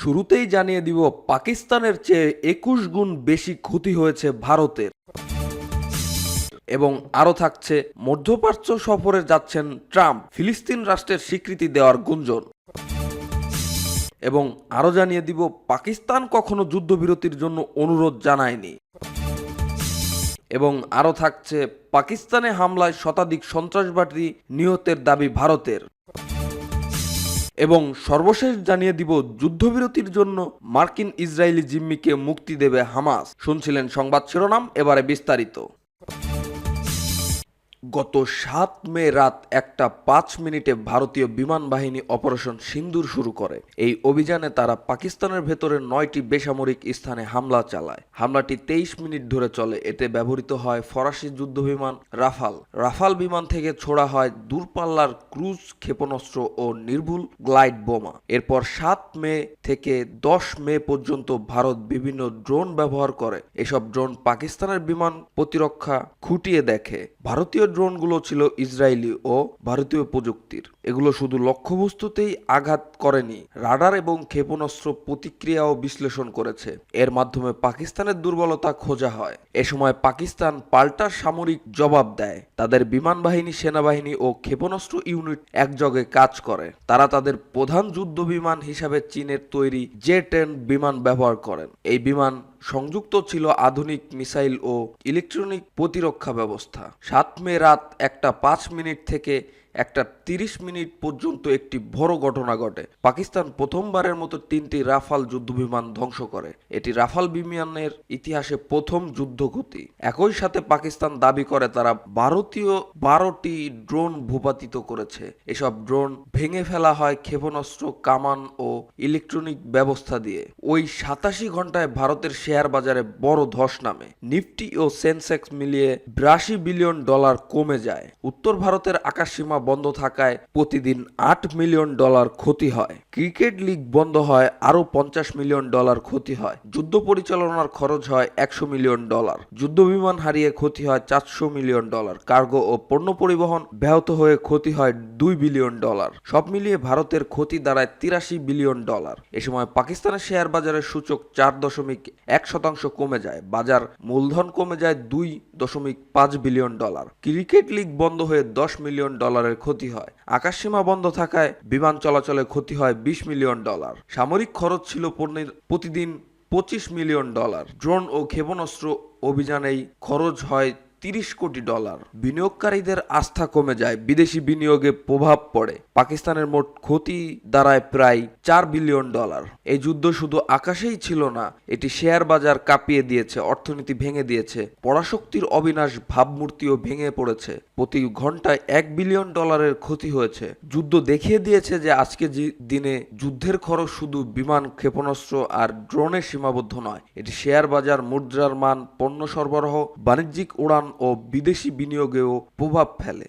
শুরুতেই জানিয়ে দিব পাকিস্তানের চেয়ে ২১ গুণ বেশি ক্ষতি হয়েছে ভারতের। এবং আরও থাকছে মধ্যপ্রাচ্য সফরে যাচ্ছেন ট্রাম্প, ফিলিস্তিন রাষ্ট্রের স্বীকৃতি দেওয়ার গুঞ্জন। এবং আরও জানিয়ে দিব পাকিস্তান কখনো যুদ্ধবিরতির জন্য অনুরোধ জানায়নি। এবং আরও থাকছে পাকিস্তানে হামলায় শতাধিক সন্ত্রাসবাদী নিহতের দাবি ভারতের। এবং সর্বশেষ জানিয়ে দিব যুদ্ধবিরতির জন্য মার্কিন ইসরায়েলি জিম্মিকে মুক্তি দেবে হামাস। শুনছিলেন সংবাদ শিরোনাম, এবারে বিস্তারিত। গত ৭ মে রাত ১:০৫ ভারতীয় বিমান বাহিনী অপারেশন সিন্দুর শুরু করে। এই অভিযানে তারা পাকিস্তানের ভেতরে ৯টি বেসামরিক স্থানে হামলা চালায়। হামলাটি ২৩ মিনিট ধরে চলে। এতে ব্যবহৃত হয় ফরাসি যুদ্ধবিমান রাফাল বিমান থেকে ছোড়া হয় দূরপাল্লার ক্রুজ ক্ষেপণাস্ত্র ও নির্ভুল গ্লাইড বোমা। এরপর ৭ মে থেকে ১০ মে পর্যন্ত ভারত বিভিন্ন ড্রোন ব্যবহার করে। এসব ড্রোন পাকিস্তানের বিমান প্রতিরক্ষা খুঁটিয়ে দেখে। ভারতীয় ড্রোনগুলো ছিল ইসরায়েলি ও ভারতীয় প্রযুক্তির। এগুলো শুধু লক্ষ্যবস্তুতেই আঘাত করেনি, রাডার এবং ক্ষেপণাস্ত্র প্রতিক্রিয়াও বিশ্লেষণ করেছে। এর মাধ্যমে পাকিস্তানের দুর্বলতা খোঁজা হয়। এ সময় পাকিস্তান পাল্টা সামরিক জবাব দেয়। তাদের বিমান বাহিনী, সেনাবাহিনী ও ক্ষেপণাস্ত্র ইউনিট একযোগে কাজ করে। তারা তাদের প্রধান যুদ্ধ বিমান হিসাবে চীনের তৈরি জে-10 বিমান ব্যবহার করেন। এই বিমান সংযুক্ত ছিল আধুনিক মিসাইল ও ইলেকট্রনিক প্রতিরক্ষা ব্যবস্থা। ৭ মে রাত ১:০৫ থেকে ১:৩০ পর্যন্ত একটি বড় ঘটনা ঘটে। পাকিস্তান প্রথমবারের মতো ৩টি রাফাল যুদ্ধবিমান ধ্বংস করে। এটি রাফাল বিমানের ইতিহাসে প্রথম যুদ্ধক্ষতি। একই সাথে পাকিস্তান দাবি করে তারা ভারতীয় ১২টি ড্রোন ভূপাতিত করেছে। এসব ড্রোন ভেঙে ফেলা হয় ক্ষেপণাস্ত্র, কামান ও ইলেকট্রনিক ব্যবস্থা দিয়ে। ওই ৮৭ ঘন্টায় ভারতের শেয়ার বাজারে বড় ধস নামে। নিফটি ও সেন্সেক্স মিলিয়ে $৮২ বিলিয়ন কমে যায়। উত্তর ভারতের আকাশসীমা বন্ধ থাকায় প্রতিদিন $৮ মিলিয়ন ক্ষতি হয়। ক্রিকেট লিগ বন্ধ হয়, আরও $৫০ মিলিয়ন ক্ষতি হয়। যুদ্ধ পরিচালনার খরচ হয় $১০০ মিলিয়ন। যুদ্ধবিমান হারিয়ে ক্ষতি হয় $৪০০ মিলিয়ন। কার্গো ও পণ্য পরিবহন ব্যাহত হয়ে ক্ষতি হয় $২ বিলিয়ন। সব মিলিয়ে ভারতের ক্ষতি দাঁড়ায় $৮৩ বিলিয়ন। এ সময় পাকিস্তানের শেয়ার বাজারের সূচক ৪.১% কমে যায়। বাজার মূলধন কমে যায় $২.৫ বিলিয়ন। ক্রিকেট লিগ বন্ধ হয়ে $১০ মিলিয়ন ক্ষতি হয়। আকাশসীমা বন্ধ থাকায় বিমান চলাচলে ক্ষতি হয় $২০ মিলিয়ন। সামরিক খরচ ছিল প্রতিদিন $২৫ মিলিয়ন। ড্রোন ও ক্ষেপণাস্ত্র অভিযানেই খরচ হয় $৩০ কোটি। বিনিয়োগকারীদের আস্থা কমে যায়, বিদেশি বিনিয়োগে প্রভাব পড়ে। পাকিস্তানের মোট ক্ষতি দাঁড়ায় প্রায় $৪ বিলিয়ন। এই যুদ্ধ শুধু আকাশেই ছিল না, এটি শেয়ার বাজার কাঁপিয়ে দিয়েছে, অর্থনীতি ভেঙে দিয়েছে। পরাশক্তির অবিনাশ ভাবমূর্তিও ভেঙে পড়েছে। প্রতি ঘন্টায় $১ বিলিয়ন ক্ষতি হয়েছে। যুদ্ধ দেখিয়ে দিয়েছে যে আজকে দিনে যুদ্ধের খরচ শুধু বিমান, ক্ষেপণাস্ত্র আর ড্রোনে সীমাবদ্ধ নয়। এটি শেয়ার বাজার, মুদ্রার মান, পণ্য সরবরাহ, বাণিজ্যিক উড়ান ও বিদেশি বিনিয়োগেও প্রভাব ফেলে।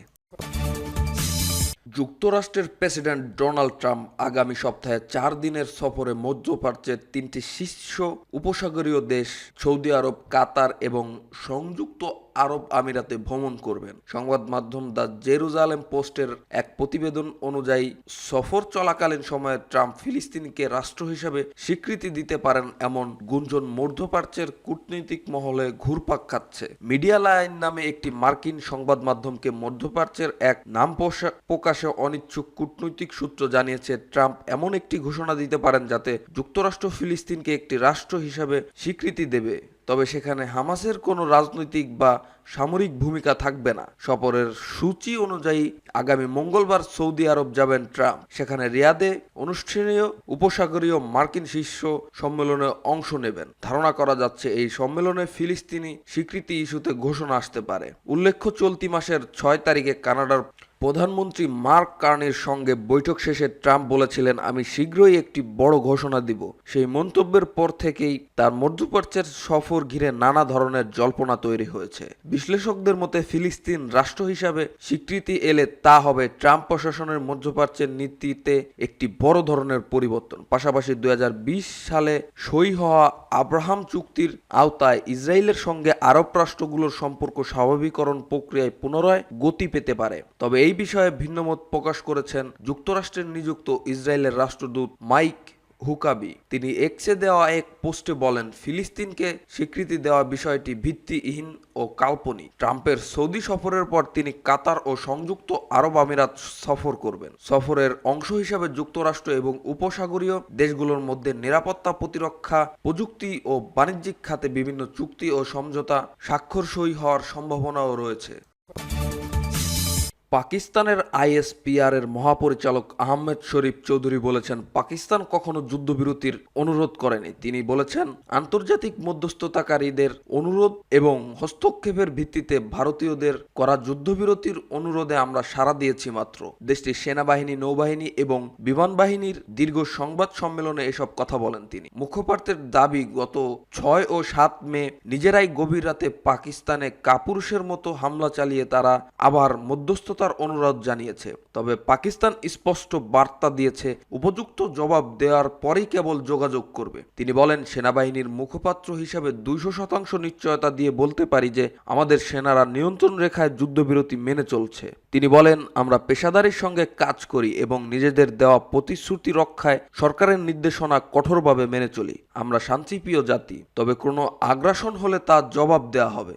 যুক্তরাষ্ট্রের প্রেসিডেন্ট ডোনাল্ড ট্রাম্প আগামী সপ্তাহে ৪ দিনের সফরে মধ্যপ্রাচ্যের ৩টি শীর্ষ উপসাগরীয় দেশ সৌদি আরব, কাতার এবং সংযুক্ত আরব আমিরাতে ভ্রমণ করবেন। সংবাদ মাধ্যম দ্য জেরুজালেম পোস্টের এক প্রতিবেদন অনুযায়ী সফর চলাকালীন সময়ে ট্রাম্প ফিলিস্তিনকে রাষ্ট্র হিসেবে স্বীকৃতি দিতে পারেন এমন গুঞ্জন মধ্যপ্রাচ্যের কূটনৈতিক মহলে ঘুরপাক খাচ্ছে। মিডিয়া লাইন নামে একটি মার্কিন সংবাদ মাধ্যমকে মধ্যপ্রাচ্যের এক নাম প্রকাশে অনিচ্ছুক কূটনৈতিক সূত্র জানিয়েছে, ট্রাম্প এমন একটি ঘোষণা দিতে পারেন যাতে যুক্তরাষ্ট্র ফিলিস্তিনকে একটি রাষ্ট্র হিসাবে স্বীকৃতি দেবে, তবে সেখানে হামাসের কোনো রাজনৈতিক বা সামরিক ভূমিকা থাকবে না। সফরের সূচি অনুযায়ী আগামী মঙ্গলবার সৌদি আরব যাবেন ট্রাম্প। সেখানে রিয়াদে অনুষ্ঠেয় উপসাগরীয় মার্কিন শীর্ষ সম্মেলনে অংশ নেবেন। ধারণা করা যাচ্ছে এই সম্মেলনে ফিলিস্তিনি স্বীকৃতি ইস্যুতে ঘোষণা আসতে পারে। উল্লেখ্য, চলতি মাসের ৬ তারিখে কানাডার প্রধানমন্ত্রী মার্ক কার্নির সঙ্গে বৈঠক শেষে ট্রাম্প বলেছিলেন, আমি শীঘ্রই একটি বড় ঘোষণা দিব। সেই মন্তব্যের পর থেকেই তার মধ্যপ্রাচ্যের সফর ঘিরে নানা ধরনের জল্পনা তৈরি হয়েছে। বিশ্লেষকদের মতে ফিলিস্তিন রাষ্ট্র হিসাবে স্বীকৃতি এলে তা হবে ট্রাম্প প্রশাসনের মধ্যপ্রাচ্যের নীতিতে একটি বড় ধরনের পরিবর্তন। পাশাপাশি ২০২০ সালে সই হওয়া আব্রাহাম চুক্তির আওতায় ইসরায়েলের সঙ্গে আরব রাষ্ট্রগুলোর সম্পর্ক স্বাভাবিকরণ প্রক্রিয়ায় পুনরায় গতি পেতে পারে। তবে এই বিষয়ে ভিন্নমত প্রকাশ করেছেন যুক্তরাষ্ট্রের নিযুক্ত ইসরায়েলের রাষ্ট্রদূত মাইক হুকাবি। তিনি এক্সে দেওয়া এক পোস্টে বলেন, ফিলিস্তিনকে স্বীকৃতি দেওয়া বিষয়টি ভিত্তিহীন ও কাল্পনিক। ট্রাম্পের সৌদি সফরের পর তিনি কাতার ও সংযুক্ত আরব আমিরাত সফর করবেন। সফরের অংশ হিসাবে যুক্তরাষ্ট্র এবং উপসাগরীয় দেশগুলোর মধ্যে নিরাপত্তা, প্রতিরক্ষা, প্রযুক্তি ও বাণিজ্যিক খাতে বিভিন্ন চুক্তি ও সমঝোতা স্বাক্ষর সই হওয়ার সম্ভাবনাও রয়েছে। পাকিস্তানের আইএসপিআর এর মহাপরিচালক আহমেদ শরীফ চৌধুরী বলেছেন, পাকিস্তান কখনো যুদ্ধবিরতির অনুরোধ করেনি। তিনি বলেছেন, আন্তর্জাতিক মধ্যস্থতাকারীদের অনুরোধ এবং হস্তক্ষেপের ভিত্তিতে ভারতীয়দের করা যুদ্ধবিরতির অনুরোধে আমরা সাড়া দিয়েছি মাত্র। দেশটির সেনাবাহিনী, নৌবাহিনী এবং বিমান বাহিনীর দীর্ঘ সংবাদ সম্মেলনে এসব কথা বলেন তিনি। মুখপাত্রের দাবি, গত 6 ও 7 মে নিজেরাই গভীর রাতে পাকিস্তানে কাপুরুষের মতো হামলা চালিয়ে তারা আবার মধ্যস্থতার অনুরোধ জানিয়েছে। তবে পাকিস্তান স্পষ্ট বার্তা দিয়েছে, উপযুক্ত জবাব দেওয়ার পরেই কেবল যোগাযোগ করবে। তিনি বলেন, সেনাবাহিনীর মুখপাত্র হিসেবে 200% নিশ্চয়তা দিয়ে বলতে পারি যে আমাদের সেনারা নিয়ন্ত্রণ রেখায় যুদ্ধবিরতি মেনে চলছে। তিনি বলেন, আমরা পেশাদারির সঙ্গে কাজ করি এবং নিজেদের দেওয়া প্রতিশ্রুতি রক্ষায় সরকারের নির্দেশনা কঠোরভাবে মেনে চলি। আমরা শান্তিপ্রিয় জাতি, তবে কোনো আগ্রাসন হলে তার জবাব দেওয়া হবে।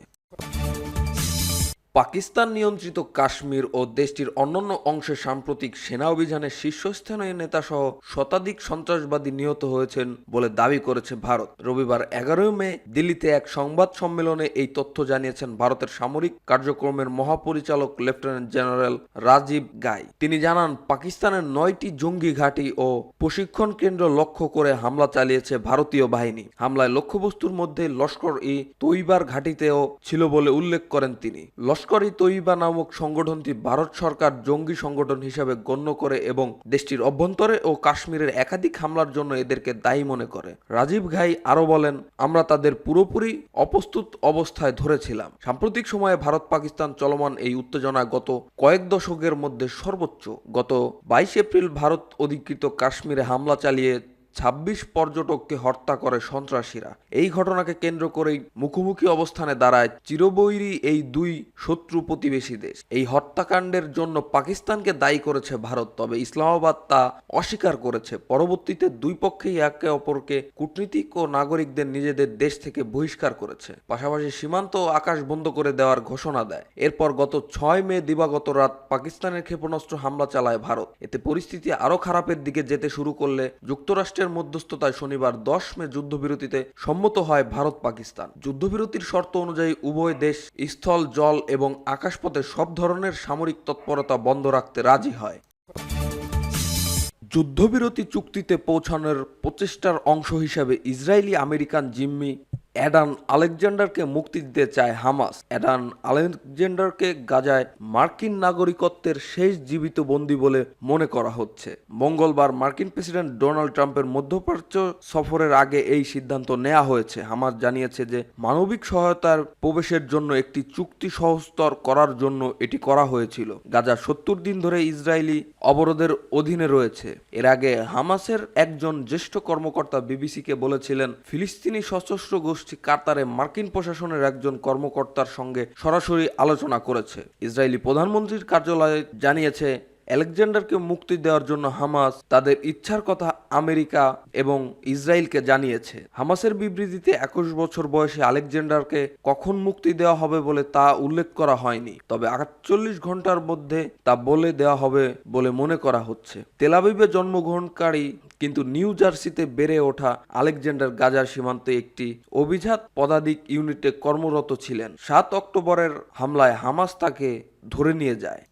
পাকিস্তান নিয়ন্ত্রিত কাশ্মীর ও দেশটির অন্যান্য অংশে সাম্প্রতিক সেনা অভিযানে শীর্ষস্থানীয় নেতাসহ শতাধিক সন্ত্রাসবাদী নিহত হয়েছেন বলে দাবি করেছে ভারত। রবিবার 11 মে দিল্লিতে এক সংবাদ সম্মেলনে এই তথ্য জানিয়েছেন ভারতের সামরিক কার্যক্রমের মহাপরিচালক লেফটেন্যান্ট জেনারেল রাজীব গাই। তিনি জানান, পাকিস্তানের 9টি জঙ্গি ঘাঁটি ও প্রশিক্ষণ কেন্দ্র লক্ষ্য করে হামলা চালিয়েছে ভারতীয় বাহিনী। হামলায় লক্ষ্যবস্তুর মধ্যে লস্কর-ই-তৈবার ঘাঁটিতেও ছিল বলে উল্লেখ করেন তিনি। লস্কর-ই-তৈবা নামক সংগঠনটি ভারত সরকার জঙ্গি সংগঠন হিসাবে গণ্য করে এবং দেশটির অভ্যন্তরে ও কাশ্মীরের একাধিক হামলার জন্য এদেরকে দায়ী মনে করে। রাজীব ঘাই আরও বলেন, আমরা তাদের পুরোপুরি অপ্রস্তুত অবস্থায় ধরেছিলাম। সাম্প্রতিক সময়ে ভারত পাকিস্তান চলমান এই উত্তেজনা গত কয়েক দশকের মধ্যে সর্বোচ্চ। গত 22 এপ্রিল ভারত অধিকৃত কাশ্মীরে হামলা চালিয়ে 26 পর্যটককে হত্যা করে সন্ত্রাসীরা। এই ঘটনাকে কেন্দ্র করেই মুখোমুখি অবস্থানে দাঁড়ায় চিরবৈরী এই দুই শত্রু প্রতিবেশী দেশ। এই হত্যাকাণ্ডের জন্য পাকিস্তানকে দায়ী করেছে ভারত, তবে ইসলামাবাদ তা অস্বীকার করেছে। পরবর্তীতে দুই পক্ষেই একে অপরকে কূটনীতিক ও নাগরিকদের নিজেদের দেশ থেকে বহিষ্কার করেছে। পাশাপাশি সীমান্ত ও আকাশ বন্ধ করে দেওয়ার ঘোষণা দেয়। এরপর গত 6 মে দিবাগত রাত পাকিস্তানের ক্ষেপণাস্ত্র হামলা চালায় ভারত। এতে পরিস্থিতি আরও খারাপের দিকে যেতে শুরু করলে যুক্তরাষ্ট্রের মধ্যস্থতায় শনিবার 10 মে যুদ্ধবিরতিতে সম্মত হয় ভারত পাকিস্তান। যুদ্ধবিরতির শর্ত অনুযায়ী উভয় দেশ স্থল, জল এবং আকাশপথে সব ধরনের সামরিক তৎপরতা বন্ধ রাখতে রাজি হয়। যুদ্ধবিরতি চুক্তিতে পৌঁছানোর প্রচেষ্টার অংশ হিসেবে ইসরায়েলি আমেরিকান জিম্মি অ্যাডান আলেকজান্ডারকে মুক্তি দিতে চায় হামাস। অ্যাডান আলেকজান্ডারকে গাজায় মার্কিন নাগরিকত্বের শেষ জীবিত বন্দী বলে মনে করা হচ্ছে। মঙ্গলবার মার্কিন প্রেসিডেন্ট ডোনাল্ড ট্রাম্পের মধ্যপ্রাচ্য সফরের আগে এই সিদ্ধান্ত নেওয়া হয়েছে। হামাস জানিয়েছে যে মানবিক সহায়তার প্রবেশের জন্য একটি চুক্তি সহজতর করার জন্য এটি করা হয়েছিল। গাজা 70 দিন ধরে ইসরায়েলি অবরোধের অধীনে রয়েছে। এর আগে হামাসের একজন জ্যেষ্ঠ কর্মকর্তা বিবিসিকে বলেছিলেন, ফিলিস্তিনি সশস্ত্র গোষ্ঠী কাতারে মার্কিন প্রশাসনের একজন কর্মকর্তার সঙ্গে সরাসরি আলোচনা করেছে। ইসরায়েলি প্রধানমন্ত্রীর কার্যালয় জানিয়েছে, আলেকজান্ডারকে মুক্তি দেওয়ার জন্য হামাস তাদের ইচ্ছার কথা আমেরিকা এবং ইসরায়েলকে জানিয়েছে। হামাসের বিবৃতিতে 21 বছর বয়সী আলেকজান্ডারকে কখন মুক্তি দেওয়া হবে বলে তা উল্লেখ করা হয়নি, তবে 48 ঘন্টার মধ্যে তা বলে দেওয়া হবে বলে মনে করা হচ্ছে। তেল আবিবে জন্মগ্রহণকারী কিন্তু নিউ জার্সিতে বেড়ে ওঠা আলেকজান্ডার গাজার সীমান্তে একটি অভিজাত পদাতিক ইউনিটে কর্মরত ছিলেন। 7 অক্টোবরের হামলায় হামাস তাকে ধরে নিয়ে যায়।